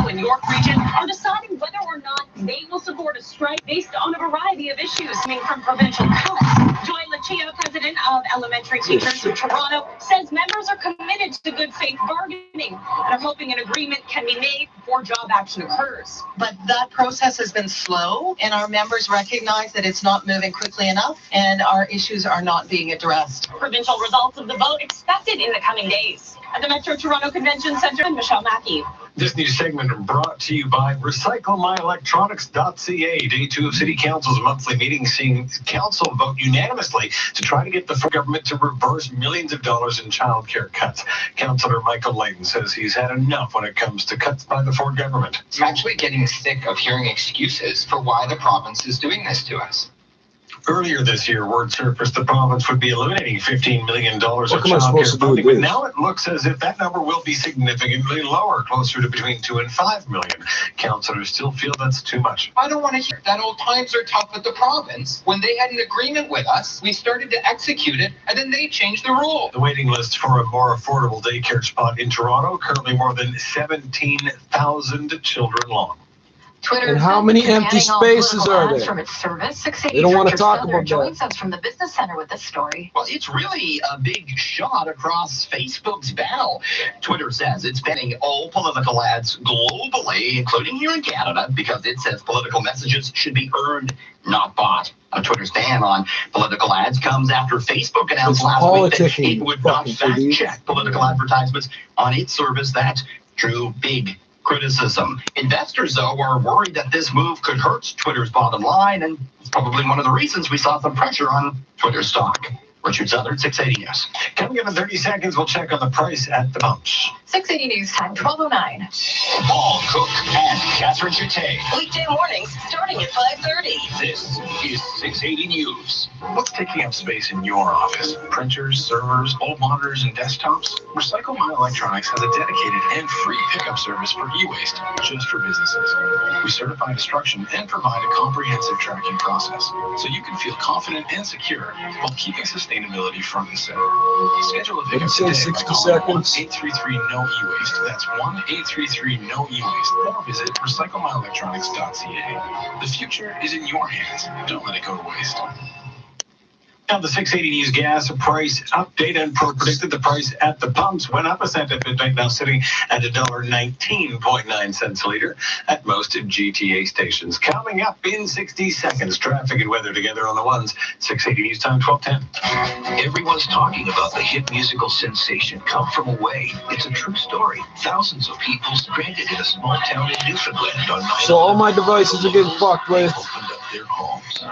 Toronto and York region are deciding whether or not they will support a strike based on a variety of issues coming from provincial cuts. Joy Lucia, president of Elementary Teachers of Toronto, says members are committed to good faith bargaining and are hoping an agreement can be made before job action occurs. But that process has been slow, and our members recognize that it's not moving quickly enough, and our issues are not being addressed. Provincial results of the vote expected in the coming days. At the Metro Toronto Convention Centre, I'm Michelle Mackey. This news segment brought to you by RecycleMyElectronics.ca. Day 2 of City Council's monthly meeting seeing Council vote unanimously to try to get the federal government to reverse millions of dollars in childcare cuts. Councillor Michael Layton says he's had enough when it comes to cuts by the Ford government. I'm actually getting sick of hearing excuses for why the province is doing this to us. Earlier this year, word surfaced the province would be eliminating $15 million of childcare funding, but now it looks as if that number will be significantly lower, closer to between $2 and $5 million. Councillors still feel that's too much. I don't want to hear that old times are tough at the province. When they had an agreement with us, we started to execute it, and then they changed the rule. The waiting list for a more affordable daycare spot in Toronto, currently more than 17,000 children long. Twitter and how many empty spaces are there? From its service, they don't want to talk about that. Joins us from the Business Center with this story. Well, it's really a big shot across Facebook's battle. Twitter says it's banning all political ads globally, including here in Canada, because it says political messages should be earned, not bought. Twitter's ban on political ads comes after Facebook announced last week that it would not fact-check political advertisements on its service. That drew big criticism. Investors, though, are worried that this move could hurt Twitter's bottom line, and it's probably one of the reasons we saw some pressure on Twitter stock. Richard Southern, 680 News. Coming up in 30 seconds, we'll check on the price at the pumps. 680 News time, 12:09. Paul Cook and Catherine Chute. Weekday mornings starting at 5:30. This is 680 News. What's taking up space in your office? Printers, servers, old monitors, and desktops? Recycle My Electronics has a dedicated and free pickup service for e-waste just for businesses. We certify destruction and provide a comprehensive tracking process so you can feel confident and secure while keeping sustainability front and center. Schedule a pickup today 60 seconds. 1-833-NO-E-WASTE. That's 1-833-NO-E-WASTE. Or visit RecycleMyElectronics.ca. The future is in your hands. Don't let it go to waste. Now, the 680 News gas price update, and predicted the price at the pumps went up a cent at midnight, now sitting at $1.19.9 a liter at most GTA stations. Coming up in 60 seconds, traffic and weather together on the ones. 680 News time, 12:10. Everyone's talking about the hit musical sensation Come From Away. It's a true story. Thousands of people stranded in a small town in Newfoundland on 9/11. So all my devices are getting fucked with. Opened up their homes.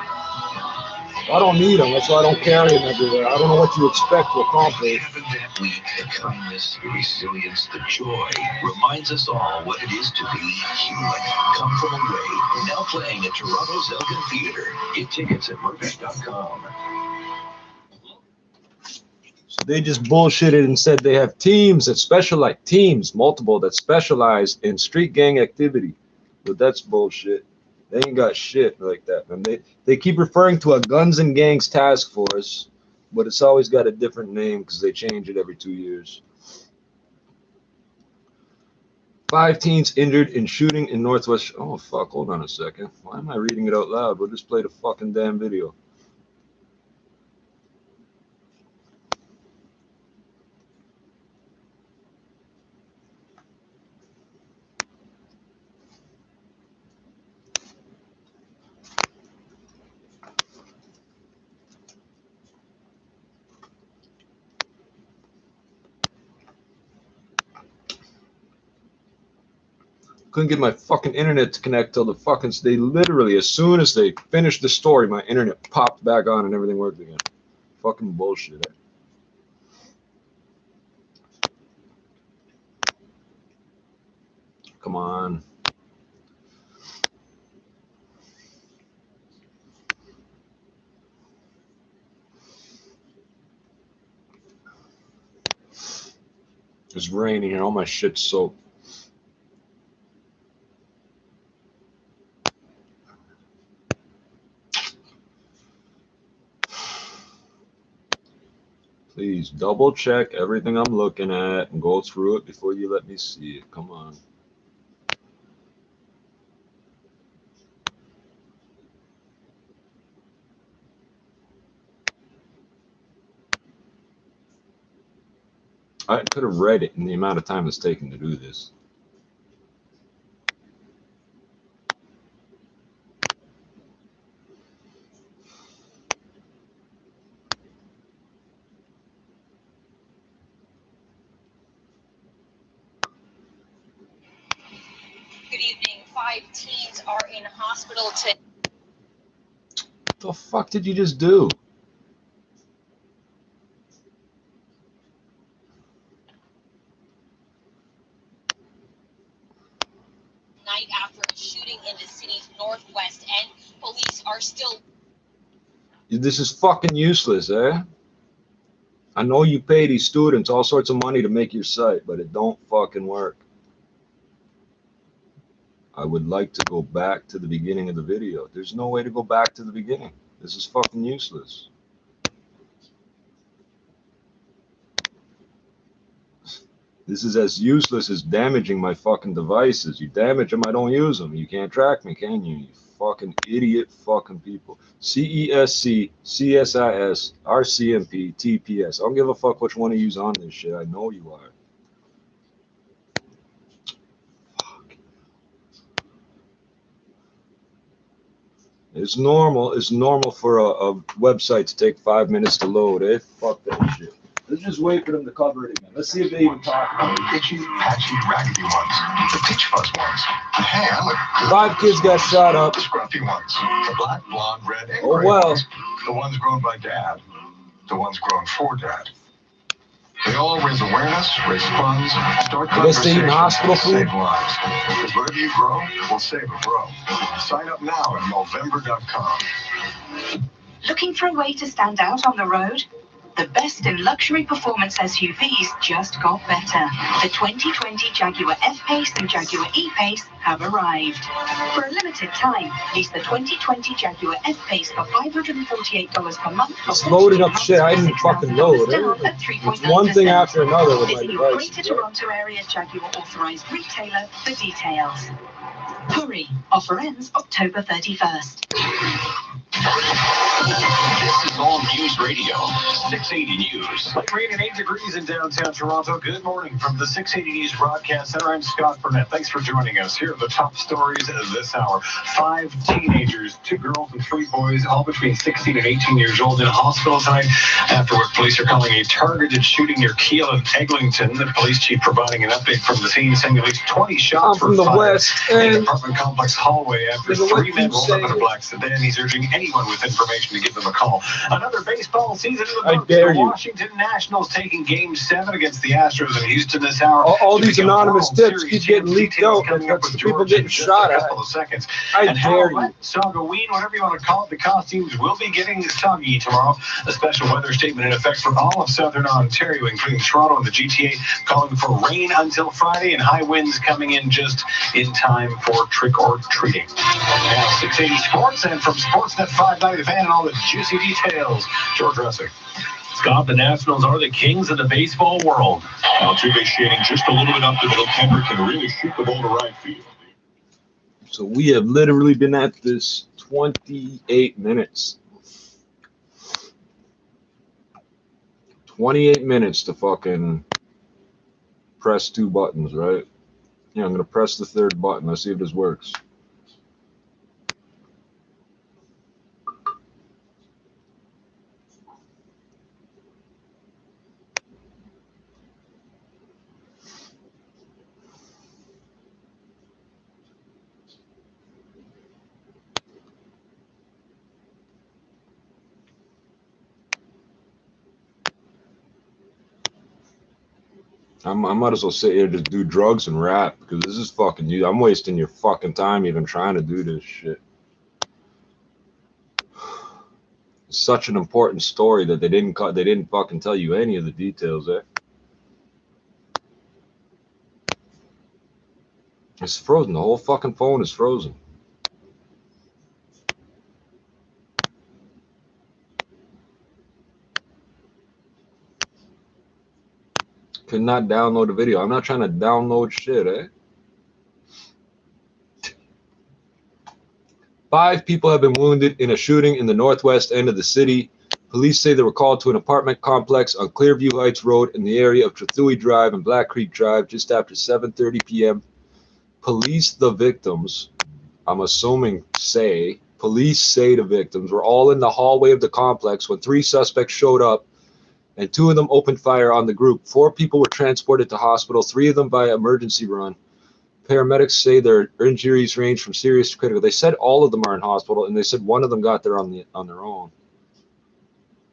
I don't need them. That's why I don't carry them everywhere. I don't know what you expect to accomplish. That week, the kindness, the resilience, the joy reminds us all what it is to be human. Come From Away, now playing at Toronto's Elgin Theatre. Get tickets at Mervish.com. So they just bullshitted and said they have teams that specialize, multiple that specialize in street gang activity. But that's bullshit. They ain't got shit like that, man. They keep referring to a Guns and Gangs task force, but it's always got a different name because they change it every 2 years. 5 teens injured in shooting in Northwest. Oh, fuck. Hold on a second. Why am I reading it out loud? We'll just play the fucking damn video. Couldn't get my fucking internet to connect till the fucking, they literally, as soon as they finished the story, my internet popped back on and everything worked again. Fucking bullshit. Come on. It's raining here, all my shit's soaked. Please double check everything I'm looking at and go through it before you let me see it. Come on. I could have read it in the amount of time it's taken to do this. Good evening. 5 teens are in hospital today. What the fuck did you just do? Night after a shooting in the city's northwest end, police are still. This is fucking useless, eh? I know you pay these students all sorts of money to make your site, but it don't fucking work. I would like to go back to the beginning of the video. There's no way to go back to the beginning. This is fucking useless. This is as useless as damaging my fucking devices. You damage them, I don't use them. You can't track me, can you? You fucking idiot fucking people. CESC, CSIS, RCMP, TPS. I don't give a fuck which one of you's on this shit. I know you are. Fuck. It's normal for a website to take 5 minutes to load, eh? Fuck that shit. Let's just wait for them to cover it again. Let's see if they even talk about it. Itchy, patchy, raggedy ones. The pitch fuzz ones. The hair, look. 5 kids got shot up. The scruffy ones. The black, blonde, red, and Oh gray well. ones. The ones grown by dad. The ones grown for dad. They all raise awareness, raise funds, start I guess they eating conversations, hospital food? save lives. Because whatever you grow will save a grow. Sign up now at Movember.com. Looking for a way to stand out on the road? The best in luxury performance SUVs just got better. The 2020 Jaguar F-Pace and Jaguar E-Pace have arrived. For a limited time, lease the 2020 Jaguar F-Pace for $548 per month. It's loading up shit. I didn't fucking load. It's one thing after another with my Visit your devices. Greater Toronto Area Jaguar authorized retailer for details. Hurry! Offer ends October 31st. This is All News Radio, 680 News. Light rain and 8 degrees in downtown Toronto. Good morning from the 680 News Broadcast Center. I'm Scott Burnett. Thanks for joining us. Here are the top stories this hour. 5 teenagers, 2 girls and 3 boys, all between 16 and 18 years old, in hospital tonight after what police are calling a targeted shooting near Keele and Eglinton. The police chief providing an update from the scene, saying at least 20 shots I'm were from the fired West in End. an apartment complex hallway after Nigga, what 3 men you rolled up in a saying? black sedan. He's urging anyone with information to give them a call. Another baseball season in the I books. dare The you. Washington Nationals taking Game 7 against the Astros in Houston this hour. All to these become anonymous World tips Series keep getting champs. leaked Details out. coming up That's with the people George getting in just shot a at. couple of seconds. I And dare you. Halloween, Saugaween, whatever you want to call it, the costumes will be getting soggy tomorrow. A special weather statement in effect for all of southern Ontario, including Toronto and the GTA, calling for rain until Friday and high winds coming in just in time for trick-or-treating. Now, 680 Sports, and from Sportsnet 590 The Fan and all the juicy details, George Russick. Scott, the Nationals are the kings of the baseball world. Altuve shading just a little bit up the middle. Kendrick can really shoot the ball to right field. So we have literally been at this 28 minutes. 28 minutes to fucking press 2 buttons, right? Yeah, I'm gonna press the 3rd button. Let's see if this works. I might as well sit here to do drugs and rap because this is fucking you. I'm wasting your fucking time even trying to do this shit. It's such an important story that they didn't fucking tell you any of the details there. It's frozen. The whole fucking phone is frozen. Could not download the video. I'm not trying to download shit, eh? 5 people have been wounded in a shooting in the northwest end of the city. Police say they were called to an apartment complex on Clearview Heights Road in the area of Trethewey Drive and Black Creek Drive just after 7:30 p.m. Police, the victims, I'm assuming police say the victims were all in the hallway of the complex when 3 suspects showed up and 2 of them opened fire on the group. 4 people were transported to hospital, 3 of them by emergency run. Paramedics say their injuries range from serious to critical. They said all of them are in hospital, and they said 1 of them got there on their own.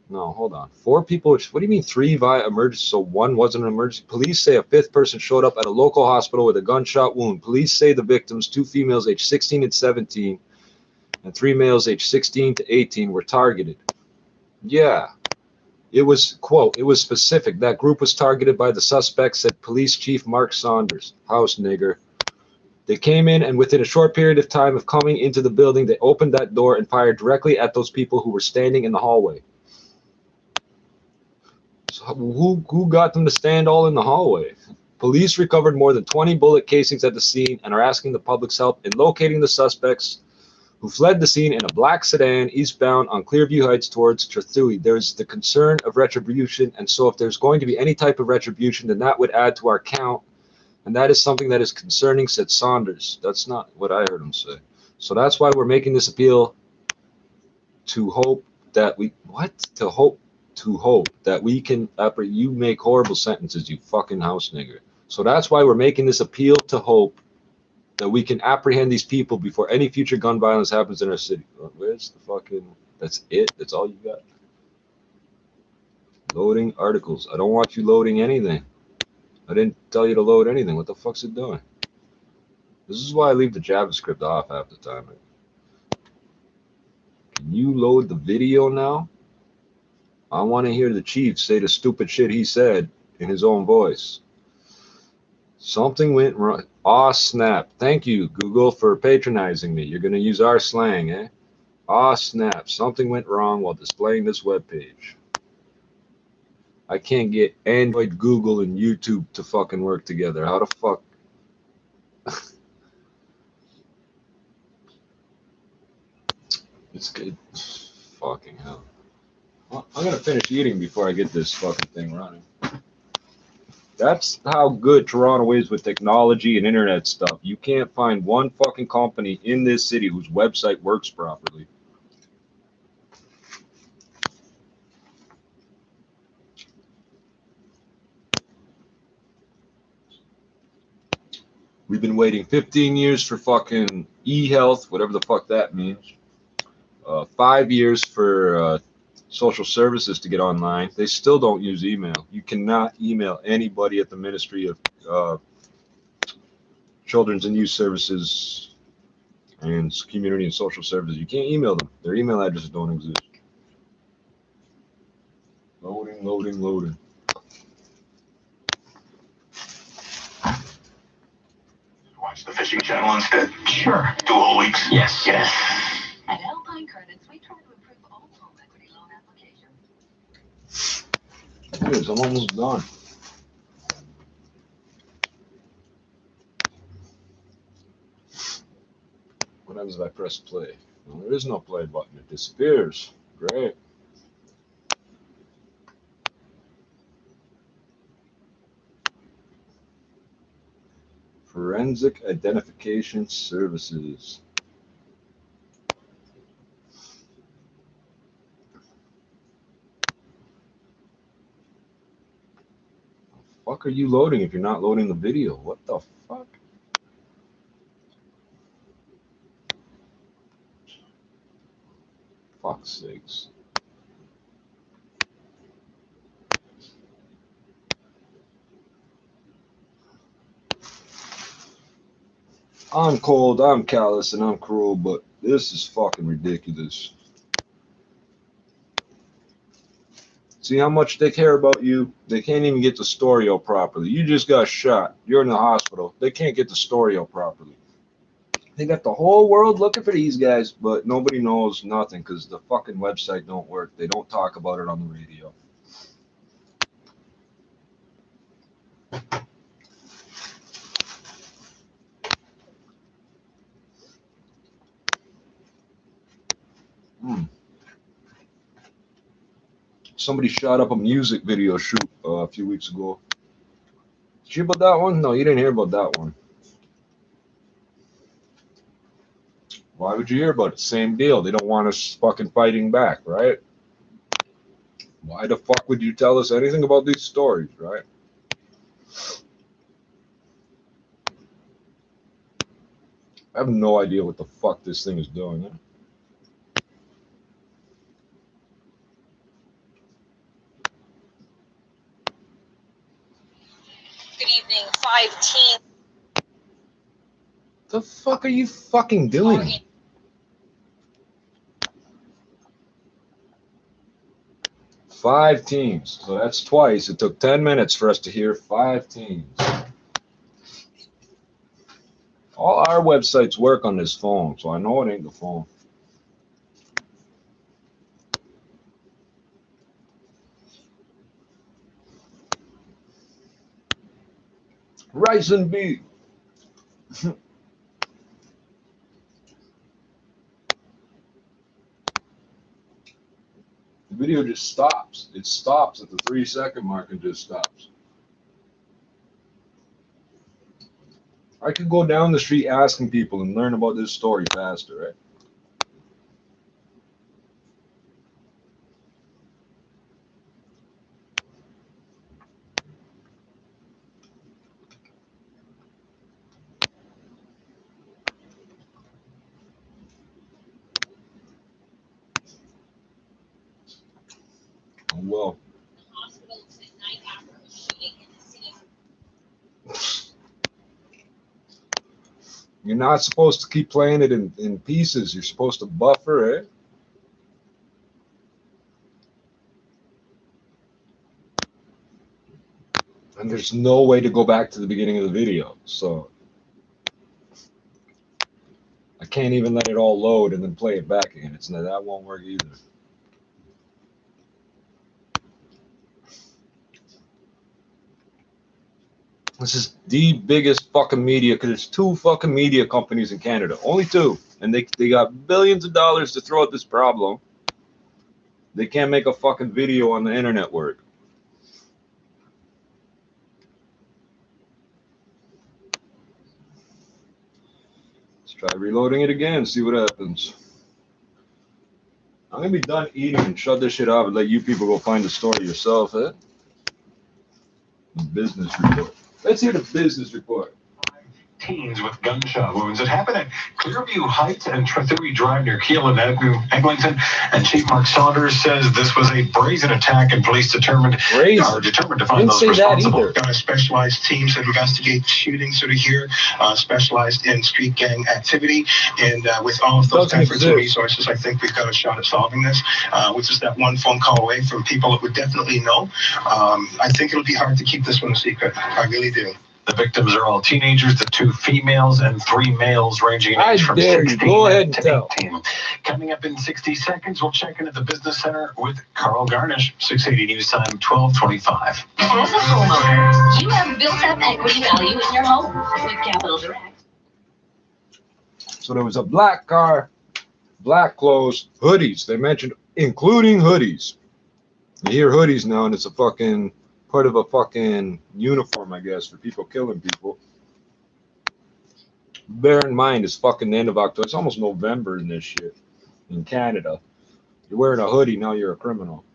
No, hold on. 4 people. What do you mean 3 via emergency? So 1 wasn't an emergency. Police say a 5th person showed up at a local hospital with a gunshot wound. Police say the victims, 2 females aged 16 and 17, and 3 males aged 16 to 18, were targeted. Yeah. It was, quote, it was specific. That group was targeted by the suspects, said Police Chief Mark Saunders. House nigger. They came in, and within a short period of time of coming into the building, they opened that door and fired directly at those people who were standing in the hallway. So who got them to stand all in the hallway? Police recovered more than 20 bullet casings at the scene and are asking the public's help in locating the suspects who fled the scene in a black sedan eastbound on Clearview Heights towards Trethewey. There's the concern of retribution, and so if there's going to be any type of retribution, then that would add to our count, and that is something that is concerning, said Saunders. That's not what I heard him say. So that's why we're making this appeal to hope that we, to hope that we can, you make horrible sentences, you fucking house nigger. So that's why we're making this appeal to hope that we can apprehend these people before any future gun violence happens in our city. Where's the fucking, that's it? That's all you got? Loading articles. I don't want you loading anything. I didn't tell you to load anything. What the fuck's it doing? This is why I leave the JavaScript off half the time. Can you load the video now? I want to hear the chief say the stupid shit he said in his own voice. Something went wrong. Aw, snap. Thank you, Google, for patronizing me. You're going to use our slang, eh? Aw, snap. Something went wrong while displaying this web page. I can't get Android, Google, and YouTube to fucking work together. How the fuck? It's good. Fucking hell. Well, I'm going to finish eating before I get this fucking thing running. That's how good Toronto is with technology and internet stuff. You can't find one fucking company in this city whose website works properly. We've been waiting 15 years for fucking e-health, whatever the fuck that means. 5 years for social services to get online. They still don't use email. You cannot email anybody at the Ministry of Children's and Youth Services and Community and Social Services. You can't email them. Their email addresses don't exist. Loading, loading, loading. Watch the Fishing Channel instead. Sure. 2 whole weeks. Yes. Yes. At Alpine Credits, we try to improve all home equity loan applications. Anyways, I'm almost done. What happens if I press play? Well, there is no play button. It disappears. Great. Forensic Identification Services. The fuck are you loading if you're not loading the video? What the fuck? Fuck's sakes. I'm cold, I'm callous, and I'm cruel, but this is fucking ridiculous. See how much they care about you? They can't even get the story out properly. You just got shot. You're in the hospital. They can't get the story out properly. They got the whole world looking for these guys, but nobody knows nothing because the fucking website don't work. They don't talk about it on the radio. Somebody shot up a music video shoot a few weeks ago. Did you hear about that one? No, you didn't hear about that one. Why would you hear about it? Same deal. They don't want us fucking fighting back, right? Why the fuck would you tell us anything about these stories, right? I have no idea what the fuck this thing is doing. Huh? Good evening, 5 teens. The fuck are you fucking doing? Five teams. So that's twice. It took 10 minutes for us to hear 5 teams. All our websites work on this phone, so I know it ain't the phone. Rice and beef. The video just stops. It stops at the 3-second mark and just stops. I could go down the street asking people and learn about this story faster, right? Oh, well. You're not supposed to keep playing it in pieces. You're supposed to buffer it. And there's no way to go back to the beginning of the video. So I can't even let it all load and then play it back again. That won't work either. This is the biggest fucking media, because there's 2 fucking media companies in Canada. Only 2. And they got billions of dollars to throw at this problem. They can't make a fucking video on the internet work. Let's try reloading it again, see what happens. I'm gonna be done eating and shut this shit off and let you people go find the story yourself, eh? Business report. Let's hear the business report. Teens with gunshot wounds. It happened at Clearview Heights and Trethewey Drive near Keelan Avenue, Eglinton. And Chief Mark Saunders says this was a brazen attack, and police are determined to find those responsible. Specialized teams that investigate shootings that are here, specialized in street gang activity. And with all of those efforts and resources, I think we've got a shot at solving this, which is that one phone call away from people that would definitely know. I think it'll be hard to keep this one a secret. I really do. The victims are all teenagers, the 2 females and 3 males ranging in age from 16 to 18. Coming up in 60 seconds, we'll check in at the Business Center with Carl Garnish, 680 News Time, 12:25. As a homeowner, you have built up equity value in your home with Capital Direct. So there was a black car, black clothes, hoodies. They mentioned including hoodies. You hear hoodies now, and it's a fucking part of a fucking uniform, I guess, for people killing people. Bear in mind, it's fucking the end of October. It's almost November in this shit in Canada. You're wearing a hoodie, now you're a criminal.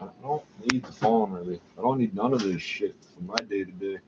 I don't need the phone, really. I don't need none of this shit for my day-to-day.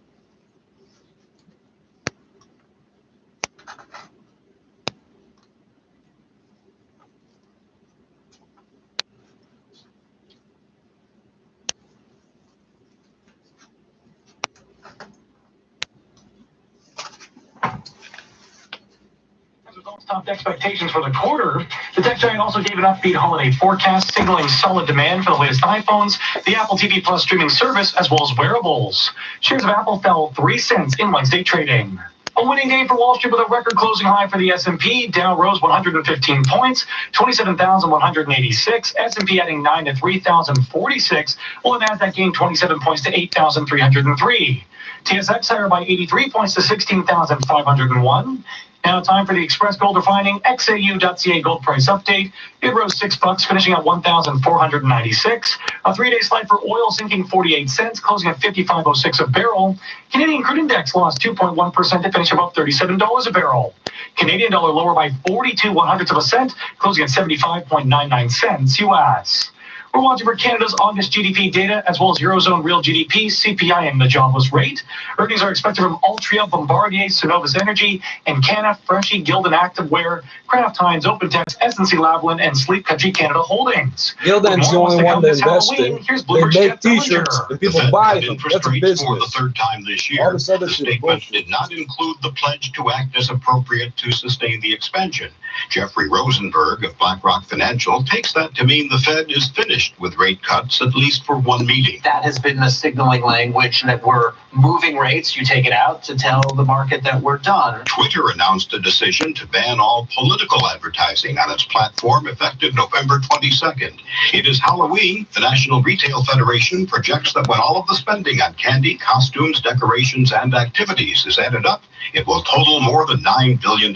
Topped expectations for the quarter. The tech giant also gave an upbeat holiday forecast, signaling solid demand for the latest iPhones, the Apple TV Plus streaming service, as well as wearables. Shares of Apple fell 3 cents in Wednesday trading. A winning day for Wall Street with a record closing high for the S&P. Dow rose 115 points, 27,186. S&P adding 9 to 3,046, while the Nasdaq gained 27 points to 8,303. TSX higher by 83 points to 16,501. Now time for the Express Gold Refining XAU.ca gold price update. It rose $6, finishing at $1,496. A 3-day slide for oil sinking 48 cents, closing at $55.06 a barrel. Canadian crude index lost 2.1% to finish above $37 a barrel. Canadian dollar lower by 42 of a cent, closing at 75.99 cents US. We're watching for Canada's August GDP data, as well as Eurozone real GDP, CPI, and the jobless rate. Earnings are expected from Altria, Bombardier, Cenovus Energy, and Encana, Freshie, Gildan Activewear, Kraft Heinz, OpenText, SNC-Lavalin, and Sleep Country Canada Holdings. Gildan's the only one to invest in. They make T-shirts and people buy them. That's a business. For the third time this year, the statement did not include the pledge to act as appropriate to sustain the expansion. Jeffrey Rosenberg of BlackRock Financial takes that to mean the Fed is finished with rate cuts, at least for one meeting. That has been the signaling language that we're moving rates. You take it out to tell the market that we're done. Twitter announced a decision to ban all political advertising on its platform effective November 22nd. It is Halloween. The National Retail Federation projects that when all of the spending on candy, costumes, decorations, and activities is added up, it will total more than $9 billion.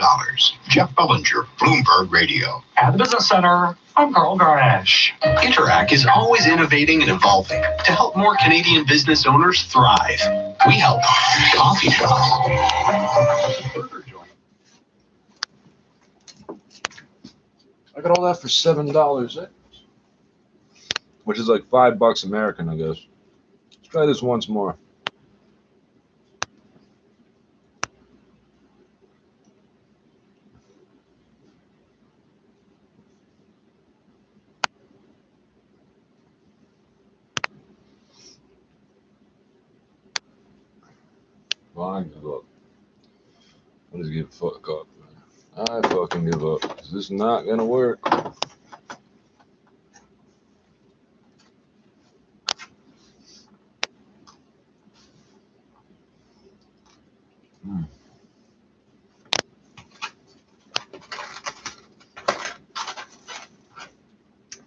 Jeff Bellinger, Bloomberg Radio. At the Business Center, I'm Carl Garnish. Interac is always innovating and evolving to help more Canadian business owners thrive. We help coffee shops. I got all that for $7, which is like $5 American, I guess. Let's try this once more. I give up. I just give a fuck up, man. I fucking give up. This is not gonna work.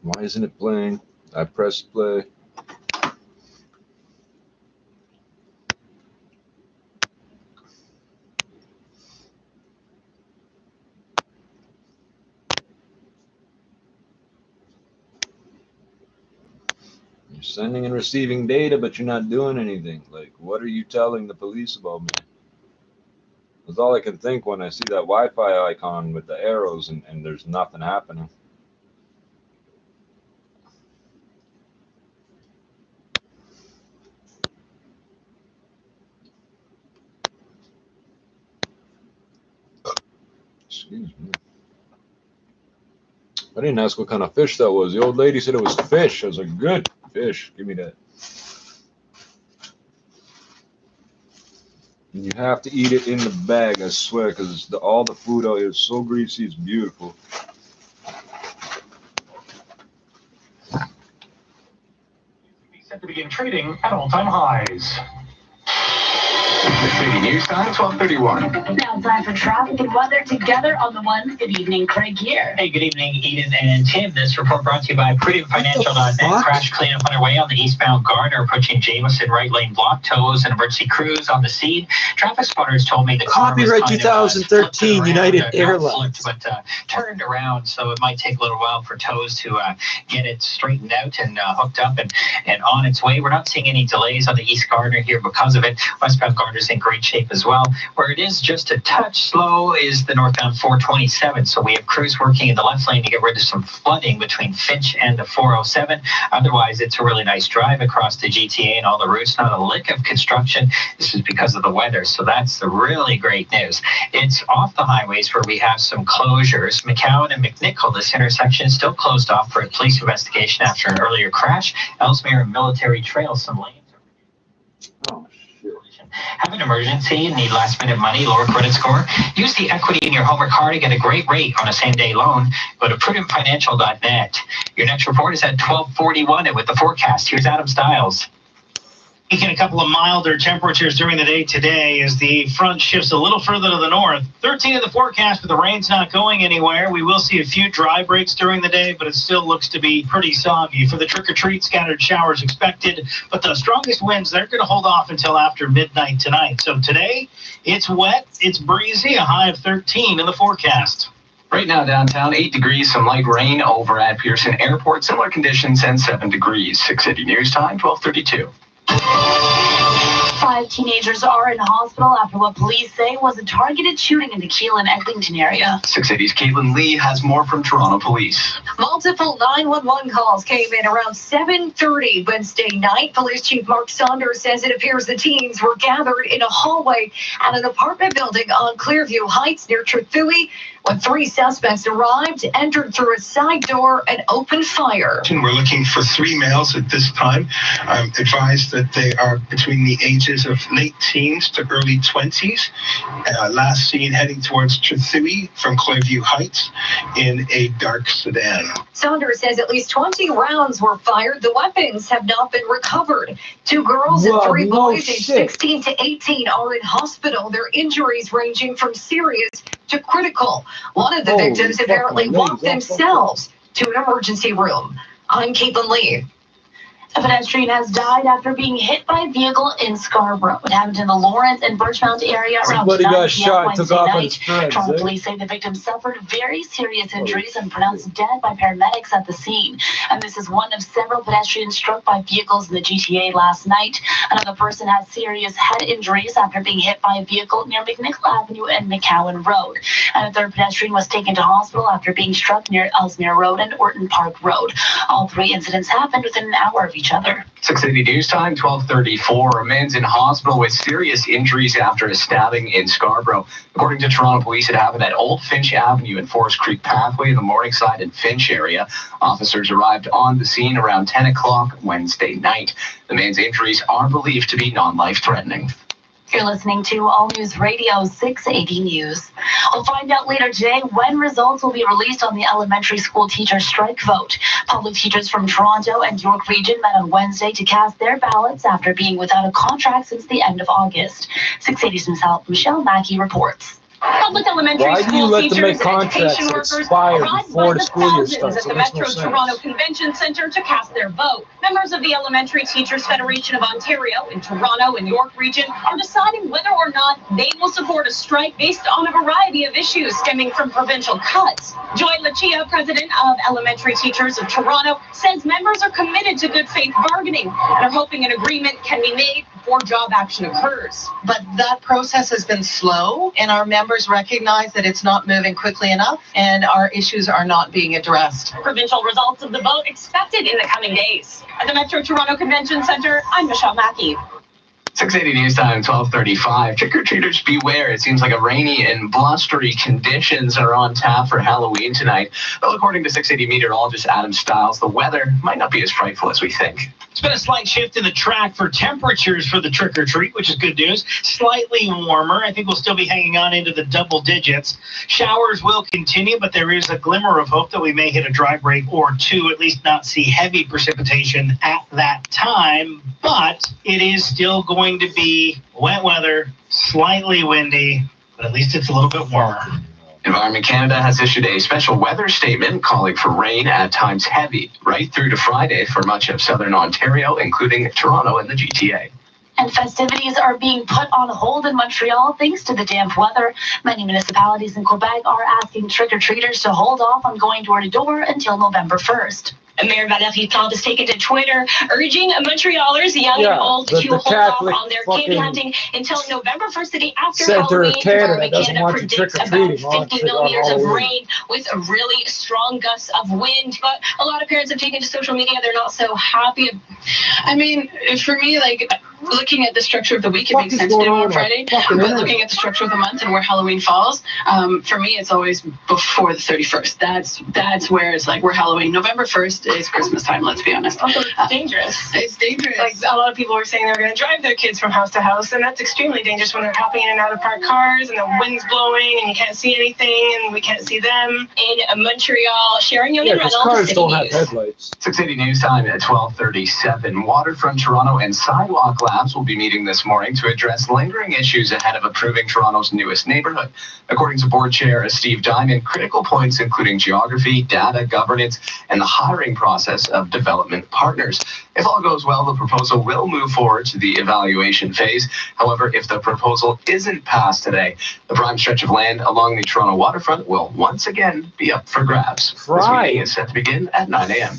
Why isn't it playing? I pressed play. Sending and receiving data, but you're not doing anything. Like, what are you telling the police about me? That's all I can think when I see that Wi-Fi icon with the arrows and there's nothing happening. Excuse me. I didn't ask what kind of fish that was. The old lady said it was fish. I was like, good fish. Give me that. And you have to eat it in the bag, I swear, because all the food out here is so greasy. It's beautiful. Set to begin trading at all-time highs. The City News Time, 12:31. Now time for traffic and weather together on the one. Good evening, Craig here. Hey, good evening, Eden and Tim. This report brought to you by PrudentFinancial.net. Crash cleanup underway on the eastbound Gardner, approaching Jameson right lane block tows and emergency crews on the scene. Traffic spotters told me the car was Copyright 2013 United Airlines. But turned around, so it might take a little while for tows to get it straightened out and hooked up and on its way. We're not seeing any delays on the East Gardner here because of it. Westbound Gardner's in great shape as well. Where it is just a touch slow is the northbound 427. So we have crews working in the left lane to get rid of some flooding between Finch and the 407. Otherwise, it's a really nice drive across the GTA and all the routes. Not a lick of construction. This is because of the weather. So that's the really great news. It's off the highways where we have some closures. McCowan and McNichol, this intersection is still closed off for a police investigation after an earlier crash. Ellesmere and Military Trail, some lanes. Have an emergency and need last minute money, lower credit score? Use the equity in your home or car to get a great rate on a same-day loan. Go to PrudentFinancial.net. Your next report is at 12:41, and with the forecast, here's Adam Stiles. Making a couple of milder temperatures during the day today as the front shifts a little further to the north. 13 in the forecast, but the rain's not going anywhere. We will see a few dry breaks during the day, but it still looks to be pretty soggy. For the trick-or-treat, scattered showers expected, but the strongest winds, they're going to hold off until after midnight tonight. So today, it's wet, it's breezy, a high of 13 in the forecast. Right now downtown, 8 degrees, some light rain over at Pearson Airport. Similar conditions and 7 degrees. 6 City News Time, 12:32. 5 teenagers are in hospital after what police say was a targeted shooting in the Keelan-Eglinton area. 6 City's Caitlin Lee has more from Toronto Police. Multiple 911 calls came in around 7:30 Wednesday night. Police Chief Mark Saunders says it appears the teens were gathered in a hallway at an apartment building on Clearview Heights near Trethewey when 3 suspects arrived, entered through a side door, and opened fire. We're looking for 3 males at this time. I'm advised that they are between the ages of late teens to early 20s. Last seen heading towards Trethewey from Clearview Heights in a dark sedan. Saunders says at least 20 rounds were fired. The weapons have not been recovered. 2 girls and 3 boys aged 16 to 18 are in hospital. Their injuries ranging from serious to critical. One of the victims apparently walked themselves to an emergency room. I'm Caitlin Lee. A pedestrian has died after being hit by a vehicle in Scarborough. It happened in the Lawrence and Birchmount area around Somebody 9 got p.m. shot, Wednesday took off on night. his friends, Toronto eh? police say the victim suffered very serious injuries and pronounced dead by paramedics at the scene. And this is one of several pedestrians struck by vehicles in the GTA last night. Another person had serious head injuries after being hit by a vehicle near McNichol Avenue and McCowan Road. And a third pedestrian was taken to hospital after being struck near Ellesmere Road and Orton Park Road. All 3 incidents happened within an hour of each other. 6 City News Time, 12:34. A man's in hospital with serious injuries after a stabbing in Scarborough. According to Toronto Police, it happened at Old Finch Avenue and Forest Creek Pathway in the Morningside and Finch area. Officers arrived on the scene around 10 o'clock Wednesday night. The man's injuries are believed to be non-life-threatening. You're listening to All News Radio 680 News. We'll find out later today when results will be released on the elementary school teacher strike vote. Public teachers from Toronto and York Region met on Wednesday to cast their ballots after being without a contract since the end of August. 680's Michelle Mackey reports. Public elementary Why do you school let them teachers make and contracts education that workers expire arrived before by the the school year thousands starts? at the It makes no Metro sense. Toronto Convention Centre to cast their vote. Members of the Elementary Teachers Federation of Ontario in Toronto and York Region are deciding whether or not they will support a strike based on a variety of issues stemming from provincial cuts. Joy Lucia, president of Elementary Teachers of Toronto, says members are committed to good faith bargaining and are hoping an agreement can be made before job action occurs. But that process has been slow, and our members recognize that it's not moving quickly enough, and our issues are not being addressed. Provincial results of the vote expected in the coming days. At the Metro Toronto Convention Centre, I'm Michelle Mackey. 680 News Time, 12:35. Trick-or-treaters beware. It seems like a rainy and blustery conditions are on tap for Halloween tonight. Though according to 680 meteorologist Adam Stiles, the weather might not be as frightful as we think. It's been a slight shift in the track for temperatures for the trick-or-treat, which is good news. Slightly warmer. I think we'll still be hanging on into the double digits. Showers will continue, but there is a glimmer of hope that we may hit a dry break or 2, at least not see heavy precipitation at that time. But it is still going to be wet weather, slightly windy, but at least it's a little bit warmer. Environment Canada has issued a special weather statement calling for rain, at times heavy, right through to Friday for much of southern Ontario, including Toronto and the GTA. And festivities are being put on hold in Montreal thanks to the damp weather. Many municipalities in Quebec are asking trick-or-treaters to hold off on going door-to-door until November 1st. Mayor Valérie Plante has taken to Twitter, urging Montrealers, young and old, to hold off on their candy hunting until November 1st, the day after Halloween. Canada predicts about 50 millimeters of rain with really strong gusts of wind. But a lot of parents have taken to social media. They're not so happy. I mean, for me, like, looking at the structure of the week, it makes sense to do it on Friday. But looking at the structure of the month and where Halloween falls, for me, it's always before the 31st. That's where it's like, we're Halloween. November 1st is Christmas time, let's be honest. Also, it's dangerous. It's dangerous. Like, a lot of people were saying they're going to drive their kids from house to house, and that's extremely dangerous when they're hopping in and out of parked cars, and the wind's blowing, and you can't see anything, and we can't see them. In Montreal, Sharon Young and because Reynolds, cars City don't have News. headlights. 680 News Time at 12:37. Waterfront Toronto and sidewalk Labs will be meeting this morning to address lingering issues ahead of approving Toronto's newest neighborhood. According to board chair Steve Diamond, critical points including geography, data, governance, and the hiring process of development partners. If all goes well, the proposal will move forward to the evaluation phase. However, if the proposal isn't passed today, the prime stretch of land along the Toronto waterfront will once again be up for grabs. This meeting is set to begin at 9 a.m.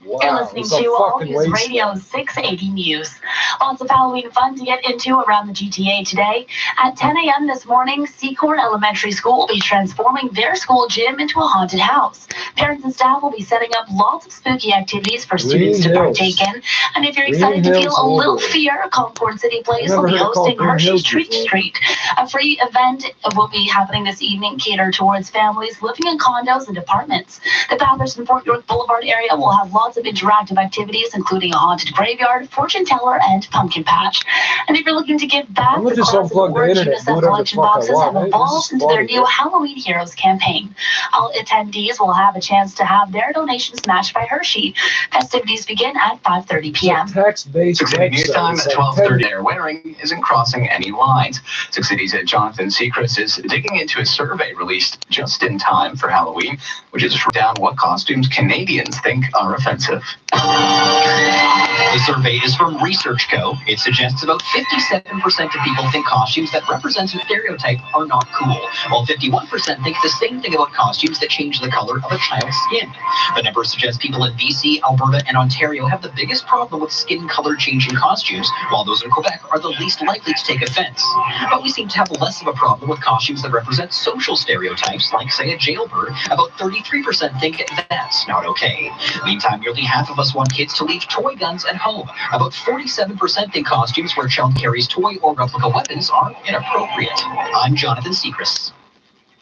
You're listening to All News Radio 680 News. Lots of Halloween fun to get into around the GTA today. At 10 a.m. this morning, Seacorn Elementary School will be transforming their school gym into a haunted house. Parents and staff will be setting up lots of spooky activities for students to partake in. And if you're excited to feel a little fear, Concord City Place will be hosting Hershey's Treat Street. A free event will be happening this evening, catered towards families living in condos and apartments. The Bathurst and Fort York Boulevard area will have lots of interactive activities, including a haunted graveyard, fortune teller, and pumpkin patch. And if you're looking to give back, the Closet Work UNICEF collection boxes have evolved into their new Halloween Heroes campaign. All attendees will have a chance to have their donations matched by Hershey. Festivities begin at 5:30 p.m. Tax-based 680 News Time at 12:30. Their wearing isn't crossing any lines. 680's Jonathan Sechrist is digging into a survey released just in time for Halloween, which is down what costumes Canadians think are offensive. The survey is from ResearchCo. It suggests about 57% of people think costumes that represent a stereotype are not cool, while 51% think the same thing about costumes that change the color of a child's skin. The numbers suggest people in BC, Alberta, and Ontario have the biggest problem with skin color changing costumes, while those in Quebec are the least likely to take offense. But we seem to have less of a problem with costumes that represent social stereotypes, like, say, a jailbird. About 33% think that's not okay. Meantime, nearly half of us want kids to leave toy guns at home. About 47% think costumes where a child carries toy or replica weapons are inappropriate. I'm Jonathan Sechrist.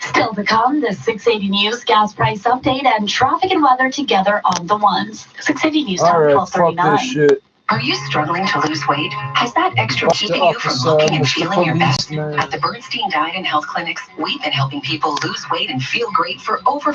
Still to come, the 680 News gas price update and traffic and weather together on the ones. 680 News Time, 12:39. Are you struggling to lose weight? Has that extra keeping you from looking and feeling your best? At the Bernstein Diet and Health Clinics, we've been helping people lose weight and feel great for over